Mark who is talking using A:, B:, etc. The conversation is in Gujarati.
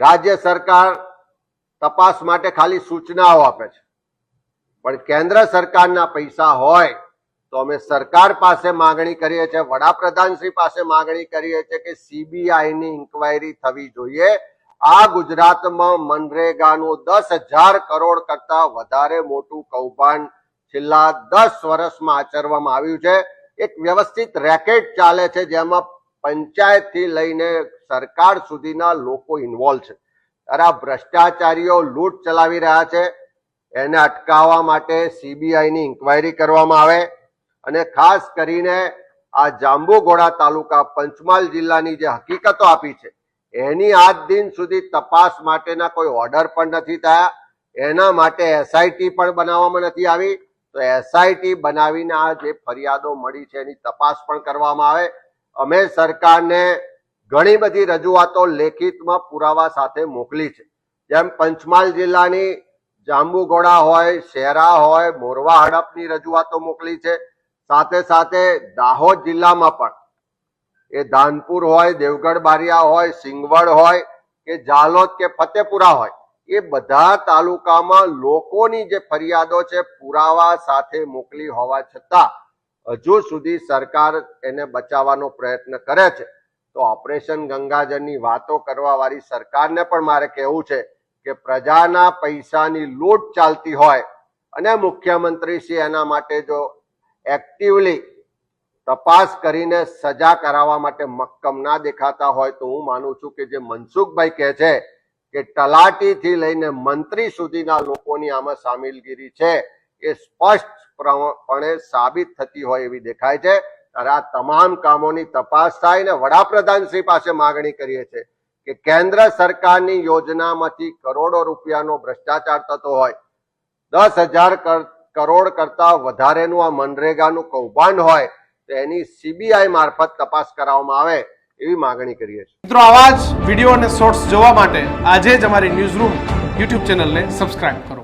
A: રાજ્ય સરકાર તપાસ માટે ખાલી સૂચનાઓ આપે છે, પણ કેન્દ્ર સરકારના પૈસા હોય તો અમે સરકાર પાસે માંગણી કરીએ છીએ, વડાપ્રધાન શ્રી પાસે માંગણી કરીએ છીએ કે સીબીઆઈની ઇન્કવાયરી થવી જોઈએ. આ ગુજરાતમાં મનરેગાનું 10,000 કરોડ કરતા વધારે મોટું કૌભાંડ છેલ્લા 10 વર્ષમાં આચરવામાં આવ્યું છે. એક વ્યવસ્થિત રેકેટ ચાલે છે જેમાં પંચાયત થી લઈને સરકાર સુધીના લોકો ઇન્વોલ્વ છે. ત્યારે આ ભ્રષ્ટાચારીઓ લૂંટ ચલાવી રહ્યા છે, એને અટકાવવા માટે સીબીઆઈની ઇન્કવાયરી કરવામાં આવે. અને ખાસ કરીને આ જાંબુઘોડા તાલુકા પંચમહાલ જિલ્લાની જે હકીકતો આપી છે એની આજ દિન સુધી તપાસ માટેના કોઈ ઓર્ડર પણ નથી થયા. એના માટે એસઆઈટી પણ બનાવવામાં નથી આવી. તો એસઆઈટી બનાવીને આ જે ફરિયાદો મળી છે એની તપાસ પણ કરવામાં આવે. અમે સરકારને ઘણી બધી રજૂઆતો લેખિતમાં પુરાવા સાથે મોકલી છે. જેમ પંચમહાલ જિલ્લાની જાંબુઘોડા હોય, શેરા હોય, મોરવા હડપની રજૂઆતો મોકલી છે. સાથે સાથે દાહોદ જિલ્લામાં પણ એ ધાનપુર હોય, દેવગઢ બારિયા હોય, સિંગવડ હોય કે જાલોદ કે ફતેપુરા હોય, એ બધા તાલુકામાં લોકોની જે ફરિયાદો છે પુરાવા સાથે મોકલી હોવા છતાં હજુ સુધી સરકાર એને બચાવવાનો પ્રયત્ન કરે છે. તો ઓપરેશન ગંગાજળની વાતો કરવા વાળી સરકારને પણ મારે કહેવું છે કે પ્રજાના પૈસાની લૂંટ ચાલતી હોય અને મુખ્યમંત્રી શ્રી એના માટે જો એક્ટિવલી તપાસ કરીને સજા કરાવવા માટે મક્કમ ના દેખાતા હોય તો હું માનું છું કે જે મનસુખભાઈ કહે છે કે તલાટીથી લઈને મંત્રી સુધીના લોકોની આમાં સામેલગીરી છે એ સ્પષ્ટપણે સાબિત થતી હોય એવી દેખાય છે. ત્યારે આ તમામ કામોની તપાસ થાય ને વડાપ્રધાન શ્રી પાસે માંગણી કરીએ છીએ કે કેન્દ્ર સરકારની યોજનામાંથી કરોડો રૂપિયાનો ભ્રષ્ટાચાર થતો હોય, 10,000 કરોડ કરતા વધારેનું આ મનરેગાનું કૌભાંડ હોય તો એની સીબીઆઈ મારફત તપાસ કરવામાં આવે એવી માંગણી કરીએ છીએ.
B: મિત્રો, આવા જ વિડીયો અને શોર્ટ્સ જોવા માટે આજે જ અમારી ન્યૂઝ રૂમ યુટ્યુબ ચેનલને સબસ્ક્રાઇબ કરો.